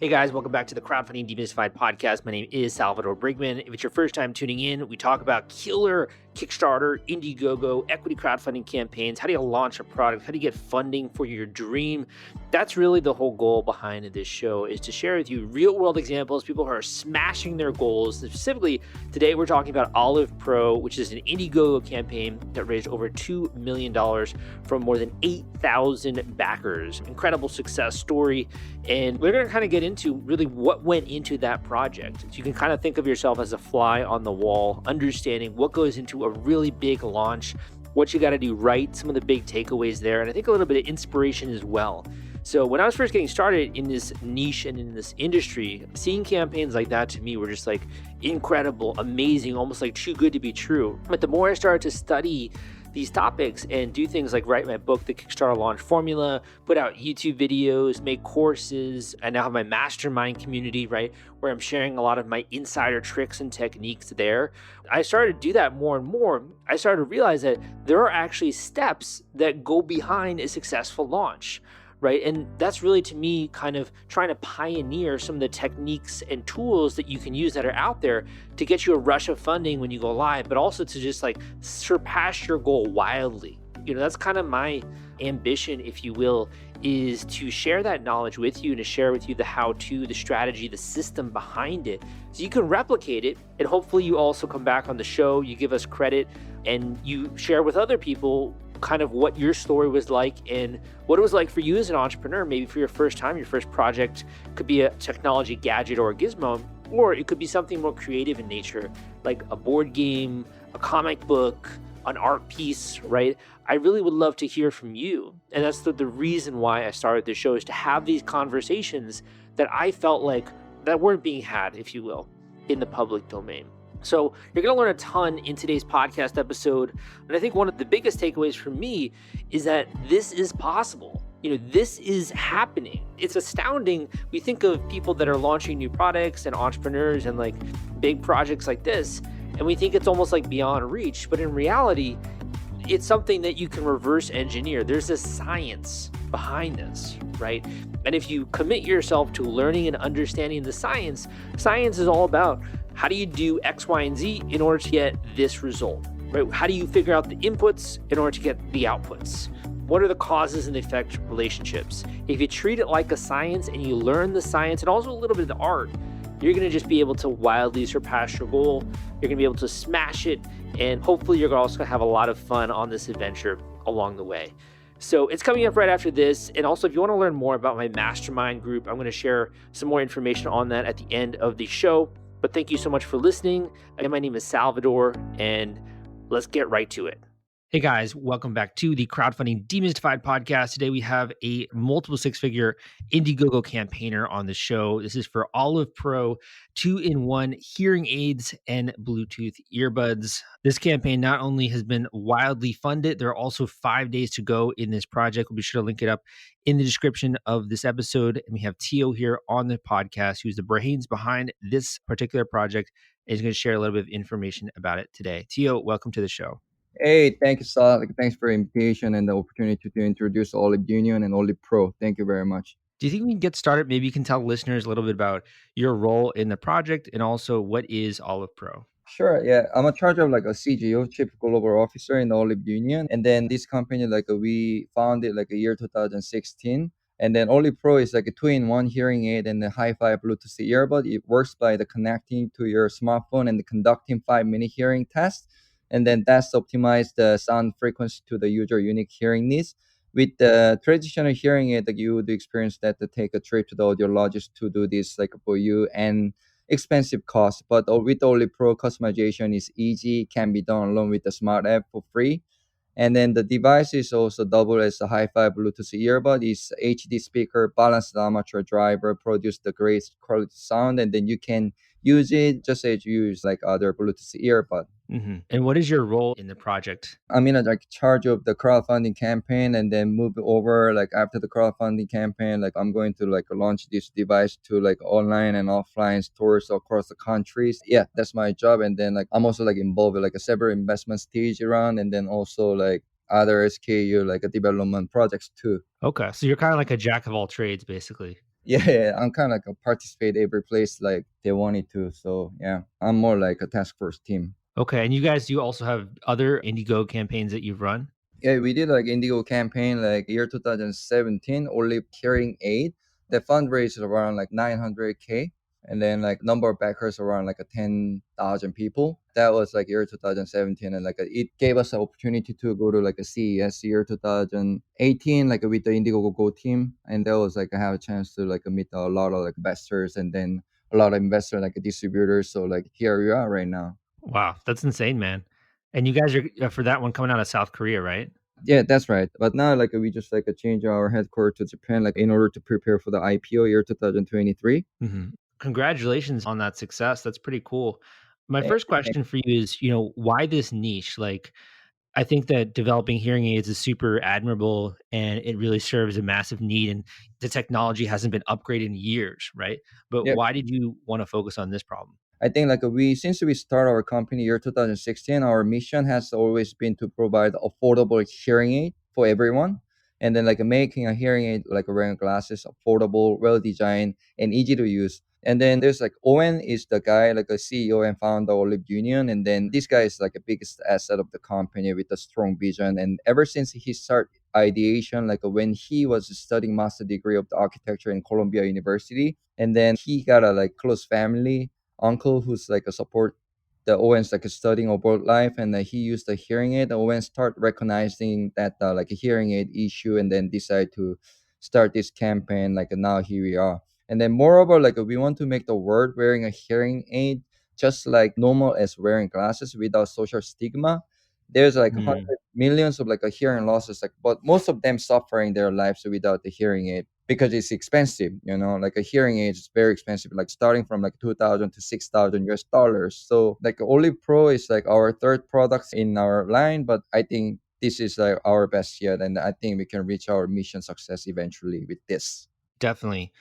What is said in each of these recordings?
Hey guys, welcome back to the Crowdfunding Demystified podcast. My name is Salvador Briggman. If it's your first time tuning in, we talk about killer Kickstarter, Indiegogo, equity crowdfunding campaigns. How do you launch a product? How do you get funding for your dream? That's really the whole goal behind this show, is to share with you real world examples, people who are smashing their goals. Specifically, today we're talking about Olive Pro, which is an Indiegogo campaign that raised over $2 million from more than 8,000 backers. Incredible success story. And we're going to kind of get into really what went into that project. So you can kind of think of yourself as a fly on the wall, understanding what goes into a really big launch, what you got to do right, some of the big takeaways there, and I think a little bit of inspiration as well. So when I was first getting started in this niche and in this industry, seeing campaigns like that to me were just like incredible, amazing, almost like too good to be true. But the more I started to study these topics and do things like write my book, The Kickstarter Launch Formula, put out YouTube videos, make courses. I now have my mastermind community, right, where I'm sharing a lot of my insider tricks and techniques there. I started to do that more and more. I started to realize that there are actually steps that go behind a successful launch. Right. And that's really, to me, kind of trying to pioneer some of the techniques and tools that you can use that are out there to get you a rush of funding when you go live, but also to just like surpass your goal wildly. That's kind of my ambition, if you will, is to share that knowledge with you and to share with you the how-to, the strategy, the system behind it, so you can replicate it. And hopefully you also come back on the show, you give us credit, and you share with other people kind of what your story was like and what it was like for you as an entrepreneur. Maybe for your first time, your first project could be a technology gadget or a gizmo, or it could be something more creative in nature, like a board game, a comic book, an art piece, right? I really would love to hear from you. And that's the reason why I started this show, is to have these conversations that I felt like that weren't being had, if you will, in the public domain. So you're going to learn a ton in today's podcast episode. And I think one of the biggest takeaways for me is that this is possible. This is happening. It's astounding. We think of people that are launching new products and entrepreneurs and like big projects like this, and we think it's almost like beyond reach. But in reality, it's something that you can reverse engineer. There's a science behind this, right? And if you commit yourself to learning and understanding the science is all about how do you do X, Y, and Z in order to get this result, right? How do you figure out the inputs in order to get the outputs? What are the causes and effect relationships? If you treat it like a science and you learn the science and also a little bit of the art, you're going to just be able to wildly surpass your goal. You're going to be able to smash it. And hopefully you're also going to have a lot of fun on this adventure along the way. So it's coming up right after this. And also, if you want to learn more about my mastermind group, I'm going to share some more information on that at the end of the show. But thank you so much for listening. Again, my name is Salvador, and let's get right to it. Hey guys, welcome back to the Crowdfunding Demystified podcast. Today we have a multiple six-figure Indiegogo campaigner on the show. This is for Olive Pro 2-in-1 hearing aids and Bluetooth earbuds. This campaign not only has been wildly funded, there are also 5 days to go in this project. We'll be sure to link it up in the description of this episode. And we have Tio here on the podcast, who's the brains behind this particular project, and he's going to share a little bit of information about it today. Tio, welcome to the show. Hey, thank you, Sal. Thanks for the invitation and the opportunity to introduce Olive Union and Olive Pro. Thank you very much. Do you think we can get started? Maybe you can tell listeners a little bit about your role in the project and also what is Olive Pro? Sure, yeah. I'm in charge of like a CGO, Chief Global Officer in the Olive Union. And then this company, we founded like a year 2016. And then Olive Pro is like a two-in-one hearing aid and a hi-fi Bluetooth earbud. It works by the connecting to your smartphone and conducting 5-minute hearing test. And then that's optimize the sound frequency to the user unique hearing needs. With the traditional hearing aid, like you would experience that to take a trip to the audiologist to do this like for you and expensive cost. But with Olive Pro, customization is easy, can be done along with the smart app for free. And then the device is also double as a hi-fi Bluetooth earbud. It's HD speaker, balanced armature driver, produce the great quality sound, and then you can use it just as you use like other Bluetooth earbud. Mm-hmm. And what is your role in the project? I'm in like charge of the crowdfunding campaign, and then move over like after the crowdfunding campaign, like I'm going to like launch this device to like online and offline stores across the countries. Yeah, that's my job. And then like I'm also like involved with like a several investment stage around, and then also like other SKU like a development projects too. Okay. So you're kind of like a jack of all trades, basically. Yeah, yeah, I'm kind of like a participate every place like they wanted to. So yeah, I'm more like a task force team. Okay, and you guys do also have other Indiegogo campaigns that you've run? Yeah, we did like Indigo campaign like year 2017, only carrying aid. The fundraiser around like 900K, and then like number of backers around like a 10,000 people. That was like year 2017, and like it gave us an opportunity to go to like a CES year 2018, like with the Indiegogo Go team, and that was like I have a chance to like meet a lot of like investors, and then a lot of investors like distributors. So like here we are right now. Wow, that's insane, man. And you guys are for that one coming out of South Korea, right? Yeah, that's right. But now, like, we just like change our headquarters to Japan, like, in order to prepare for the IPO year 2023. Mhm. Congratulations on that success. That's pretty cool. My Thank first you, thank question for you is, why this niche? Like, I think that developing hearing aids is super admirable and it really serves a massive need. And the technology hasn't been upgraded in years, right? But you. why did you want to focus on this problem? I think like we since we start our company year 2016, our mission has always been to provide affordable hearing aid for everyone. And then like making a hearing aid like wearing glasses affordable, well designed, and easy to use. And then there's like Owen is the guy like a CEO and founder of Olive Union. And then this guy is like the biggest asset of the company with a strong vision. And ever since he started ideation, like when he was studying master degree of the architecture in Columbia University, and then he got a like close family uncle who's like a support the Owen's like studying about life, and he used the hearing aid. Owen start recognizing that like a hearing aid issue, and then decide to start this campaign. Like now here we are, and then moreover, like we want to make the world wearing a hearing aid just like normal as wearing glasses without social stigma. There's like Mm, hundred millions of like a hearing losses, like but most of them suffering their lives without the hearing aid because it's expensive, like a hearing aid is very expensive, like starting from like 2000 to 6000 US dollars. So like Olive Pro is like our third product in our line, but I think this is like our best yet, and I think we can reach our mission success eventually with this. definitely.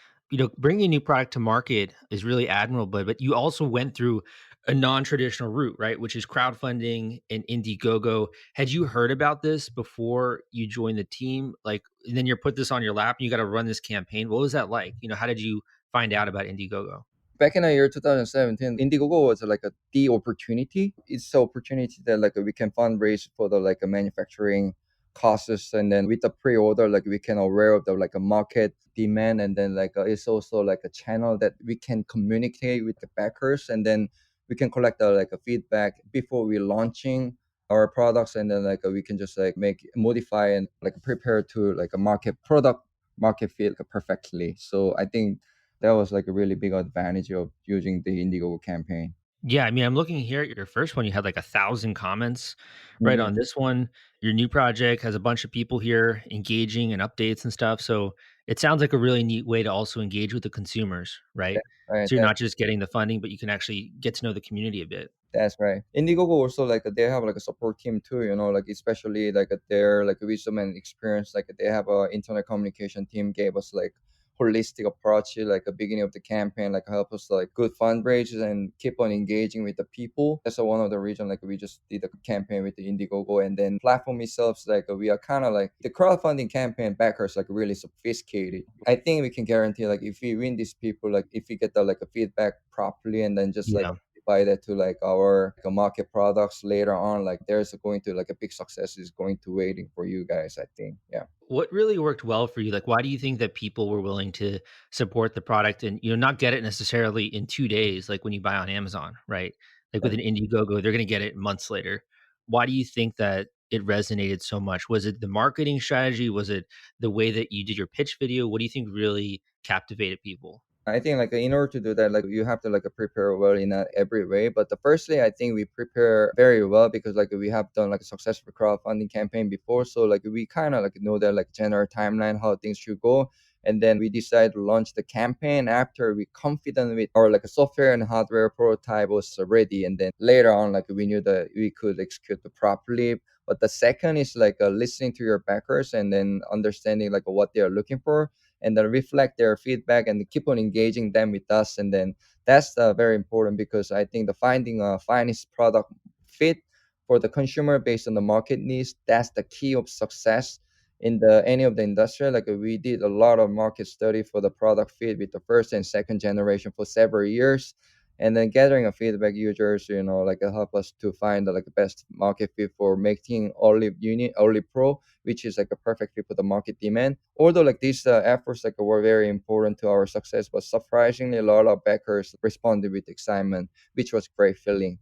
Bringing a new product to market is really admirable, but you also went through a non-traditional route, right? Which is crowdfunding and Indiegogo. Had you heard about this before you joined the team? Like, and then you're put this on your lap and you got to run this campaign. What was that like? How did you find out about Indiegogo? Back in the year 2017, Indiegogo was like the opportunity. It's the opportunity that like we can fundraise for the like a manufacturing costs, and then with the pre-order, like we can aware of the like a market demand, and then like it's also like a channel that we can communicate with the backers, and then we can collect the like a feedback before we launching our products, and then like we can just like make modify and like prepare to like a market product market fit perfectly. So I think that was like a really big advantage of using the Indiegogo campaign. Yeah, I mean, I'm looking here at your first one, you had like 1,000 comments, right? Mhm. On this one, your new project has a bunch of people here engaging and updates and stuff. So it sounds like a really neat way to also engage with the consumers, right? Right, So you're not just getting the funding, but you can actually get to know the community a bit. that's right. Indiegogo also like they have like a support team too, like especially like their like wisdom and experience. Like they have a internet communication team gave us like holistic approach like a beginning of the campaign, like help us like good fundraisers and keep on engaging with the people. That's one of the reason like we just did a campaign with the Indiegogo, and then platform itself like we are kind of like the crowdfunding campaign backers like really sophisticated. I think we can guarantee like if we win these people, like if we get the like a feedback properly, and then just like Yeah. apply that to like our like, market products later on, like there's going to like a big success is going to waiting for you guys, I think. Yeah. What really worked well for you? Like, why do you think that people were willing to support the product and, not get it necessarily in 2 days, like when you buy on Amazon, right? Like with an Indiegogo, they're going to get it months later. Why do you think that it resonated so much? Was it the marketing strategy? Was it the way that you did your pitch video? What do you think really captivated people? I think like in order to do that, like you have to like prepare well in every way. But the firstly, I think we prepare very well because like we have done like a successful crowdfunding campaign before. So like we kind of like know that like general timeline how things should go. And then we decided to launch the campaign after we confident with our like software and hardware prototype was ready. And then later on, like we knew that we could execute it properly. But the second is like listening to your backers and then understanding like what they are looking for, and then reflect their feedback and keep on engaging them with us. And then that's very important because I think the finding a finest product fit for the consumer based on the market needs, that's the key of success. in the any of the industry. Like we did a lot of market study for the product fit with the first and second generation for several years, and then gathering a feedback users, like help us to find the like best market fit for making Olive Unit, Olive Pro, which is like a perfect fit for the market demand. Although like these efforts like were very important to our success, but surprisingly a lot of backers responded with excitement, which was great feeling.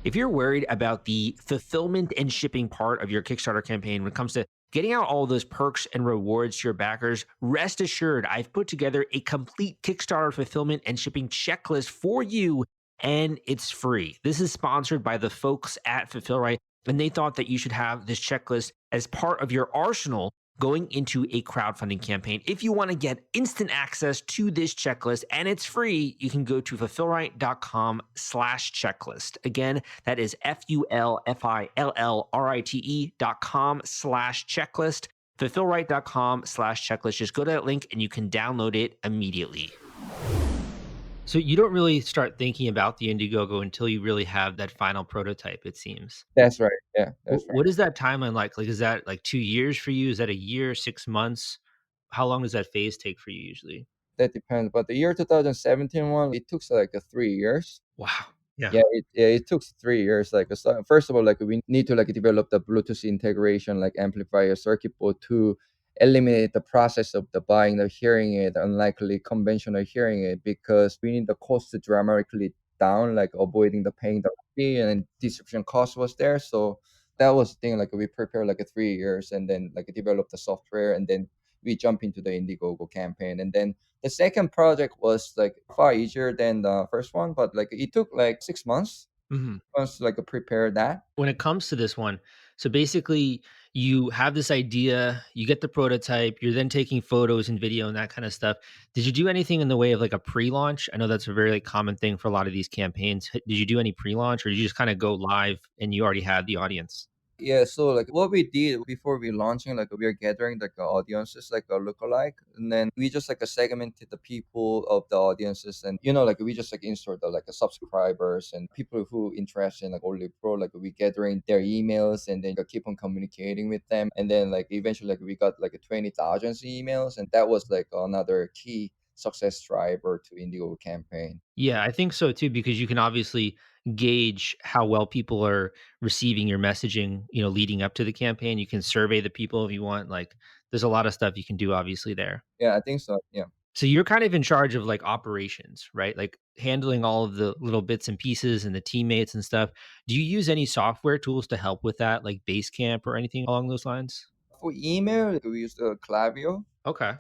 If you're worried about the fulfillment and shipping part of your Kickstarter campaign when it comes to getting out all those perks and rewards to your backers, rest assured I've put together a complete Kickstarter fulfillment and shipping checklist for you, and it's free. This is sponsored by the folks at Fulfillrite, and they thought that you should have this checklist as part of your arsenal going into a crowdfunding campaign. If you want to get instant access to this checklist and it's free, you can go to fulfillrite.com/checklist. Again, that is fulfillrite.com/checklist. Fulfillrite.com/checklist. Just go to that link and you can download it immediately. So you don't really start thinking about the Indiegogo until you really have that final prototype, it seems. That's right. Yeah, that's right. What is that timeline like? Like, is that like 2 years for you? Is that a year, 6 months? How long does that phase take for you usually? That depends. But the year 2017 one, it took like 3 years. Wow. Yeah. Yeah, it took 3 years. Like, so first of all, like we need to like develop the Bluetooth integration, like amplifier circuit board to eliminate the process of the buying the hearing aid, unlikely conventional hearing aid, because we need the cost to dramatically down, like avoiding the paying the fee and distribution cost was there. So that was the thing. Like we prepared like 3 years and then like develop the software and then we jump into the Indiegogo campaign. And then the second project was like far easier than the first one, but like it took like 6 months Mhm. once to like prepare that. When it comes to this one, so basically you have this idea, you get the prototype, you're then taking photos and video and that kind of stuff. Did you do anything in the way of like a pre-launch? I know that's a very like, common thing for a lot of these campaigns. Did you do any pre-launch or did you just kind of go live and you already had the audience? Yeah, so like what we did before we launching, like we are gathering like the audiences, like a lookalike, and then we just like segmented the people of the audiences, and like we just like insert the like subscribers and people who interested in like Only Pro, like we gathering their emails and then keep on communicating with them, and then like eventually like we got like 20,000 emails, and that was like another key success driver to Indigo campaign. Yeah, I think so too, because you can obviously gauge how well people are receiving your messaging, leading up to the campaign. You can survey the people if you want. Like, there's a lot of stuff you can do, obviously, there. Yeah, I think so. Yeah. So you're kind of in charge of like operations, right? Like handling all of the little bits and pieces and the teammates and stuff. Do you use any software tools to help with that, like Basecamp or anything along those lines? For email, like, we use the Klaviyo. Okay.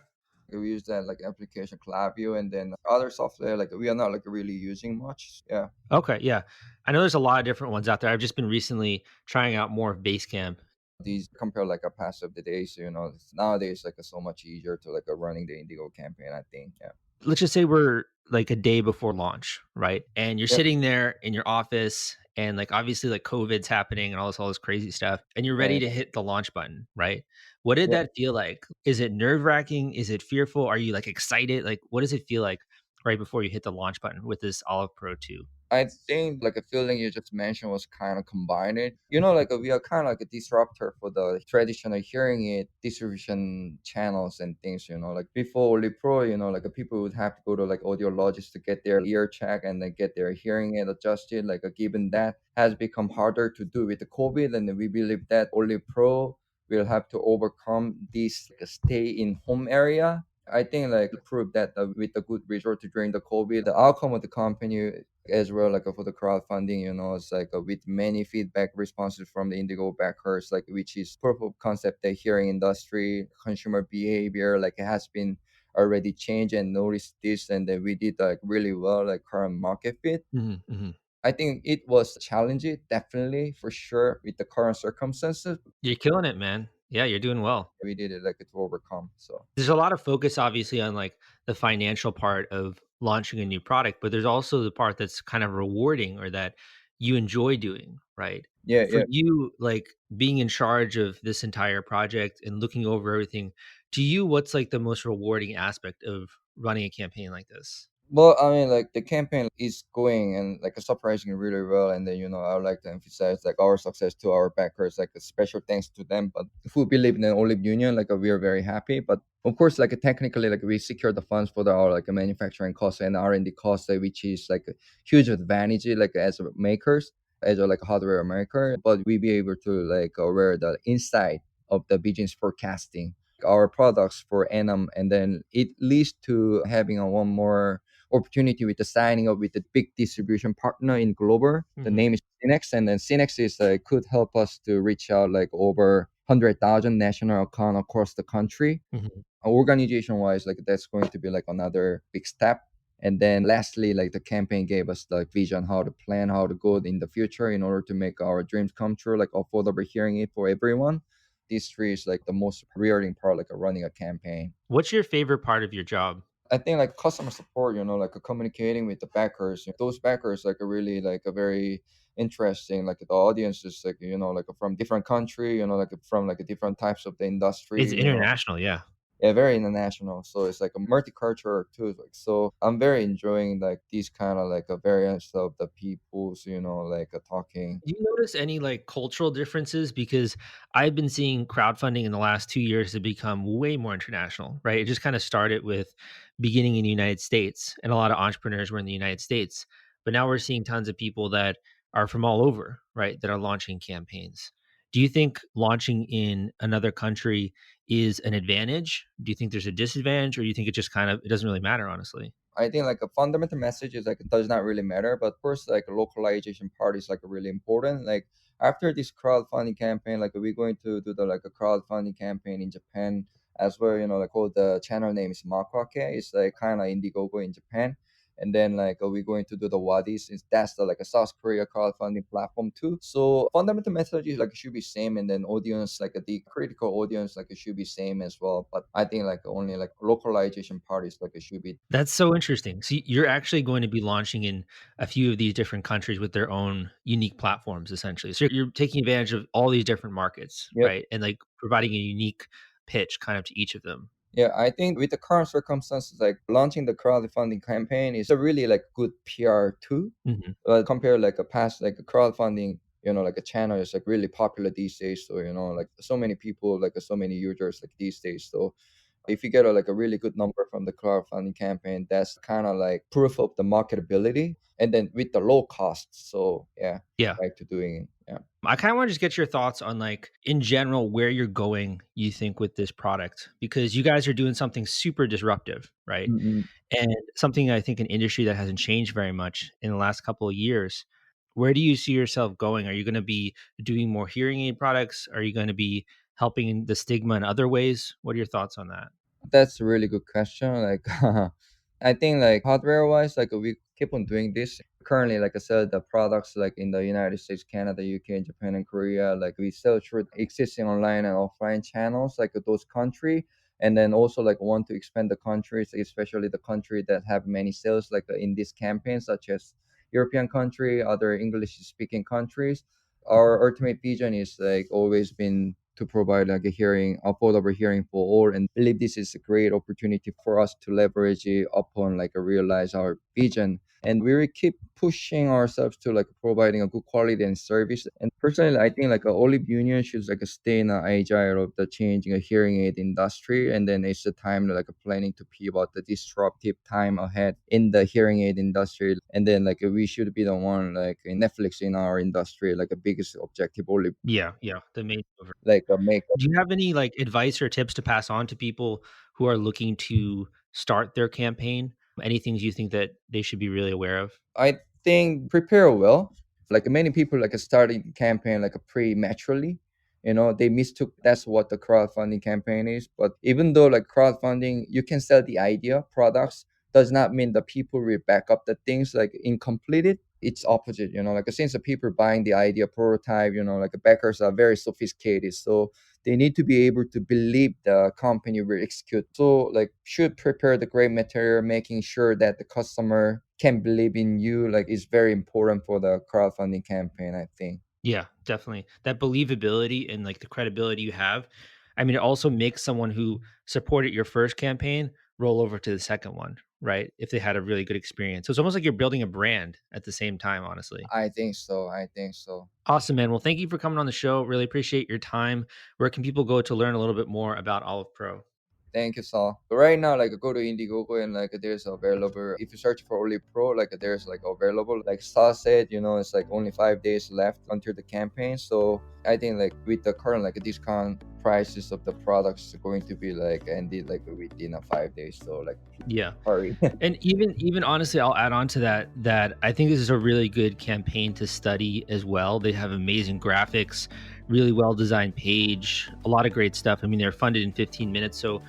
We use that like application Klaviyo, and then other software like we are not like really using much. Yeah, Okay. Yeah. I know there's a lot of different ones out there. I've just been recently trying out more of Basecamp. these compare like a past of the days. Nowadays like it's so much easier to like running the Indigo campaign. I think. Yeah. Let's just say we're like a day before launch, right? And you're Yep. sitting there in your office and like obviously like COVID's happening and all this crazy stuff and you're ready Yeah. to hit the launch button, right? What did Yeah. that feel like? Is it nerve-wracking? Is it fearful? Are you like excited? Like what does it feel like right before you hit the launch button with this Olive Pro 2? I think like a feeling you just mentioned was kind of combined. Like we are kind of like a disruptor for the traditional hearing aid distribution channels and things. Like before Oli Pro, like people would have to go to like audiologists to get their ear checked and then get their hearing aid adjusted. Like given that has become harder to do with the COVID, and we believe that Oli Pro will have to overcome this like, stay in home area. I think like prove that with the good result during the COVID, the outcome of the company as well, like for the crowdfunding, it's like with many feedback responses from the Indigo backers, like which is proof of concept that hearing industry consumer behavior like has been already changed and noticed this, and then we did like really well like current market fit. Hmm. Hmm. I think it was challenging, definitely for sure with the current circumstances. You're killing it, man. Yeah, you're doing well. We did it like to overcome. So There's a lot of focus obviously on like the financial part of launching a new product, but there's also the part that's kind of rewarding or that you enjoy doing, right? yeah, For yeah. you, like being in charge of this entire project and looking over everything, to you, what's like the most rewarding aspect of running a campaign like this? Well, I mean, like the campaign is going and like surprising really well, and then I would like to emphasize like our success to our backers, like a special thanks to them. But who believe in the Olive Union, like we are very happy. But of course, like technically, like we secure the funds for our like manufacturing costs and R&D costs, which is like a huge advantage, like as a makers, as a like hardware maker. But we be able to like wear the inside of the business forecasting our products for Enam, and then it leads to having a one more opportunity with the signing up with the big distribution partner in global. The Hmm. name is Cinex, and then Cinex is could help us to reach out like over 100,000 national account across the country. Hmm. Organization wise, like that's going to be like another big step. And then lastly, like the campaign gave us the vision how to plan, how to go in the future in order to make our dreams come true, like affordable hearing aid for everyone. These three is like the most rewarding part, like running a campaign. What's your favorite part of your job? I think like customer support, like communicating with the backers. Those backers like are really like a very interesting. Like the audience is like like from different country, like from like different types of the It's industry. international, yeah. Yeah, very international. So it's like a multicultural too. Like so, I'm very enjoying like these kind of like a variance of the peoples. Like talking. Do you notice any like cultural differences? Because I've been seeing crowdfunding in the last 2 years to become way more international, right? It just kind of started with beginning in the United States, and a lot of entrepreneurs were in the United States. But now we're seeing tons of people that are from all over, right? That are launching campaigns. Do you think launching in another country is an advantage? Do you think there's a disadvantage, or do you think it just kind of it doesn't really matter, honestly? I think like a fundamental message is like it does not really matter, but first like localization part is like really important. Like after this crowdfunding campaign, like we're going to do the like a crowdfunding campaign in Japan as well. Like called the channel name is Makwake. It's like kind of Indiegogo in Japan. And then like we're going to do the Wadis. That's the like a South Korea crowdfunding platform too. So fundamental message is like it should be same, and then audience like the critical audience like it should be same as well. But I think like only like localization part is like it should be. That's so interesting. So you're actually going to be launching in a few of these different countries with their own unique platforms, essentially. So you're taking advantage of all these different markets, Yep. right? And like providing a unique pitch kind of to each of them. Yeah, I think with the current circumstances, like launching the crowdfunding campaign is a really like good PR too. Hmm. Compare like a past like a crowdfunding, like a channel is like really popular these days. So like so many people, like so many users like these days. So if you get like a really good number from the crowdfunding campaign, that's kind of like proof of the marketability, and then with the low costs. So yeah, Yeah. back to doing it. Yeah. I kind of want to just get your thoughts on like in general where you're going, you think, with this product, because you guys are doing something super disruptive, right? Mm-mm. And something I think an industry that hasn't changed very much in the last couple of years. Where do you see yourself going? Are you going to be doing more hearing aid products? Are you going to be helping the stigma in other ways? What are your thoughts on that? That's a really good question. Like, I think like hardware wise, like we keep on doing this. Currently, like I said, the products like in the United States, Canada, UK, Japan, and Korea, like we sell through existing online and offline channels, like those country. And then also like want to expand the countries, especially the country that have many sales, like in this campaign, such as European country, other English speaking countries. Our ultimate vision is like always been to provide like a hearing affordable hearing for all, and believe this is a great opportunity for us to leverage it upon like a realize our vision, and we will keep pushing ourselves to like providing a good quality and service. And personally, I think like a olive union should like stay in the agile of the changing a hearing aid industry, and then it's the time like planning to pivot the disruptive time ahead in the hearing aid industry, and then like we should be the one like in Netflix in our industry, like a biggest objective olive Yeah, yeah, the main mover. like a make. Do you have any like advice or tips to pass on to people who are looking to start their campaign? Any things you think that they should be really aware of? I think prepare well. Like many people like starting campaign like a prematurely. They mistook that's what the crowdfunding campaign is. But even though like crowdfunding, you can sell the idea, products does not mean the people will back up the things like incompleted. It's opposite, like since the people buying the idea prototype, like the backers are very sophisticated. So they need to be able to believe the company will execute. So like should prepare the great material, making sure that the customer can believe in you like is very important for the crowdfunding campaign, I think. Yeah, definitely. That believability and like the credibility you have. I mean, it also makes someone who supported your first campaign roll over to the second one, right? If they had a really good experience. So it's almost like you're building a brand at the same time, honestly. I think so. I think so. Awesome, man. Well, thank you for coming on the show. Really appreciate your time. Where can people go to learn a little bit more about Olive Pro? Thank you, Saul. But right now, like go to Indiegogo and like there's available. If you search for Only Pro, like there's like available. Like Saul said, it's like only 5 days left until the campaign. So I think like with the current like discount prices of the products going to be like ended like within 5 days. So like Yeah. hurry. And even honestly, I'll add on to that I think this is a really good campaign to study as well. They have amazing graphics, really well designed page, a lot of great stuff. I mean, they're funded in 15 minutes. So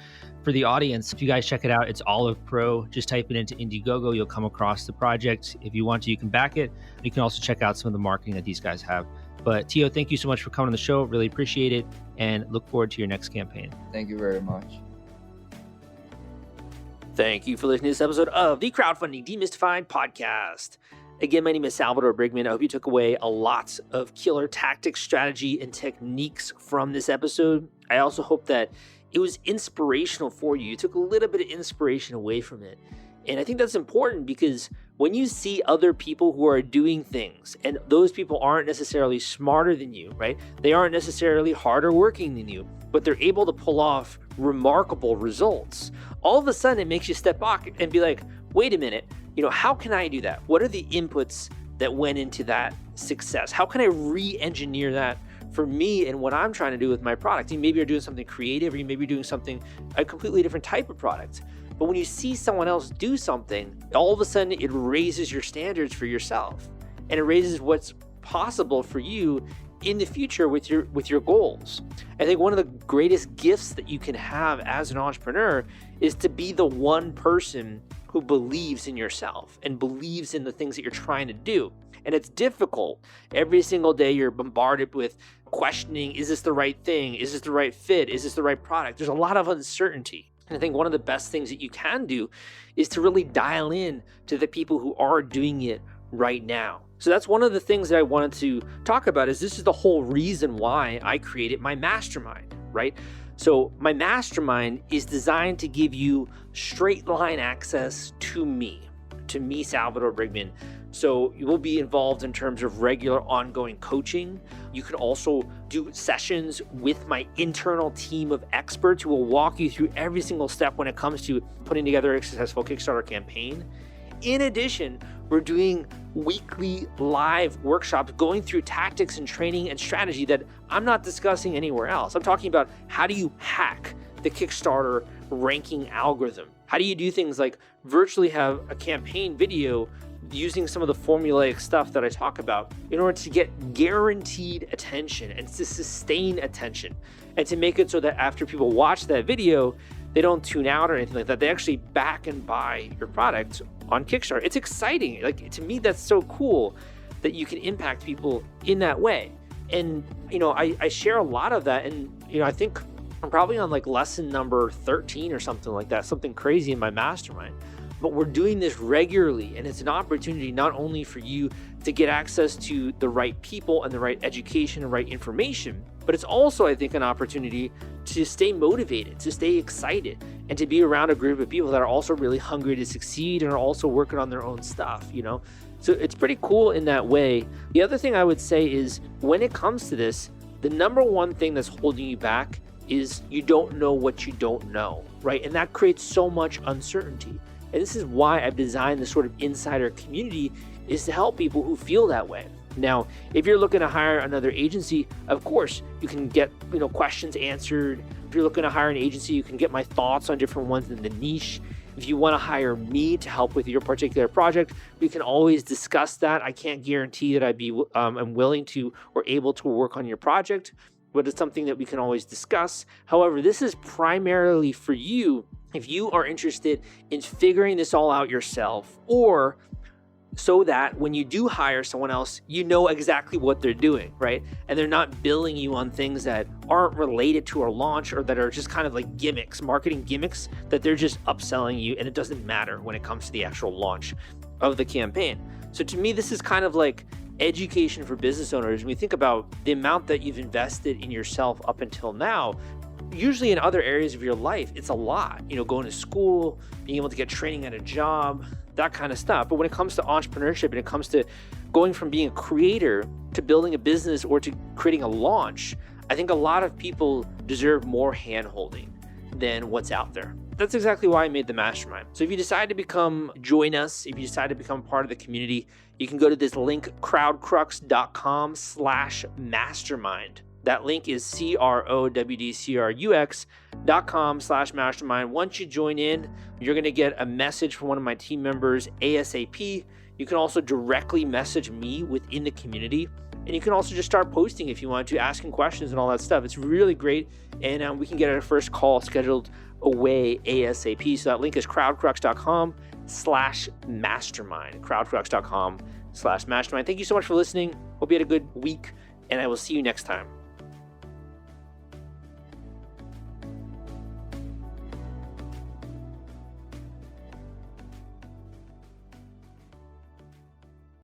for the audience, if you guys check it out, it's Olive Pro. Just type it into Indiegogo, you'll come across the project. If you want to, you can back it. You can also check out some of the marketing that these guys have. But Tio, thank you so much for coming on the show. Really appreciate it, and look forward to your next campaign. Thank you very much. Thank you for listening to this episode of the Crowdfunding Demystified podcast. Again, my name is Salvador Briggman. I hope you took away a lot of killer tactics, strategy, and techniques from this episode. I also hope that it was inspirational for you. You took a little bit of inspiration away from it. And I think that's important because when you see other people who are doing things, and those people aren't necessarily smarter than you, right? They aren't necessarily harder working than you, but they're able to pull off remarkable results. All of a sudden, it makes you step back and be like, wait a minute, how can I do that? What are the inputs that went into that success? How can I re-engineer that for me and what I'm trying to do with my product? You maybe are doing something creative, or you maybe doing a completely different type of product. But when you see someone else do something, all of a sudden it raises your standards for yourself, and it raises what's possible for you in the future with your goals. I think one of the greatest gifts that you can have as an entrepreneur is to be the one person who believes in yourself and believes in the things that you're trying to do. And it's difficult. Every single day you're bombarded with questioning, is this the right thing? Is this the right fit? Is this the right product? There's a lot of uncertainty. And I think one of the best things that you can do is to really dial in to the people who are doing it right now. So that's one of the things that I wanted to talk about. Is this is the whole reason why I created my mastermind, right? So my mastermind is designed to give you straight line access to me, Salvador Briggman. So you will be involved in terms of regular ongoing coaching. You can also do sessions with my internal team of experts who will walk you through every single step when it comes to putting together a successful Kickstarter campaign. In addition, we're doing weekly live workshops going through tactics and training and strategy that I'm not discussing anywhere else. I'm talking about how do you hack the Kickstarter ranking algorithm? How do you do things like virtually have a campaign video using some of the formulaic stuff that I talk about in order to get guaranteed attention and to sustain attention, and to make it so that after people watch that video, they don't tune out or anything like that. They actually back and buy your product on Kickstarter. It's exciting. Like, to me, that's so cool that you can impact people in that way. And, I share a lot of that. And, I think I'm probably on like lesson number 13 or something like that, something crazy in my mastermind. But we're doing this regularly, and it's an opportunity not only for you to get access to the right people and the right education and right information, but it's also, I think, an opportunity to stay motivated, to stay excited, and to be around a group of people that are also really hungry to succeed and are also working on their own stuff, So it's pretty cool in that way. The other thing I would say is, when it comes to this, the number one thing that's holding you back is you don't know what you don't know, right? And that creates so much uncertainty. And this is why I've designed this sort of insider community, is to help people who feel that way. Now, if you're looking to hire another agency, of course, you can get, questions answered. If you're looking to hire an agency, you can get my thoughts on different ones in the niche. If you want to hire me to help with your particular project, we can always discuss that. I can't guarantee that I'm willing to or able to work on your project, but it's something that we can always discuss. However, this is primarily for you if you are interested in figuring this all out yourself, or so that when you do hire someone else, you know exactly what they're doing, right? And they're not billing you on things that aren't related to our launch, or that are just kind of like gimmicks, marketing gimmicks, that they're just upselling you, and it doesn't matter when it comes to the actual launch of the campaign. So to me, this is kind of like education for business owners. When you think about the amount that you've invested in yourself up until now, Usually in other areas of your life, it's a lot, going to school, being able to get training at a job, that kind of stuff. But when it comes to entrepreneurship and it comes to going from being a creator to building a business or to creating a launch, I think a lot of people deserve more hand-holding than what's out there. That's exactly why I made the mastermind. So if you decide to join us, if you decide to become part of the community, you can go to this link, crowdcrux.com/mastermind. That link is crowdcrux.com/mastermind. Once you join in, you're going to get a message from one of my team members ASAP. You can also directly message me within the community. And you can also just start posting if you want to, asking questions and all that stuff. It's really great. And we can get our first call scheduled away ASAP. So that link is crowdcrux.com/mastermind. crowdcrux.com/mastermind. Thank you so much for listening. Hope you had a good week, and I will see you next time.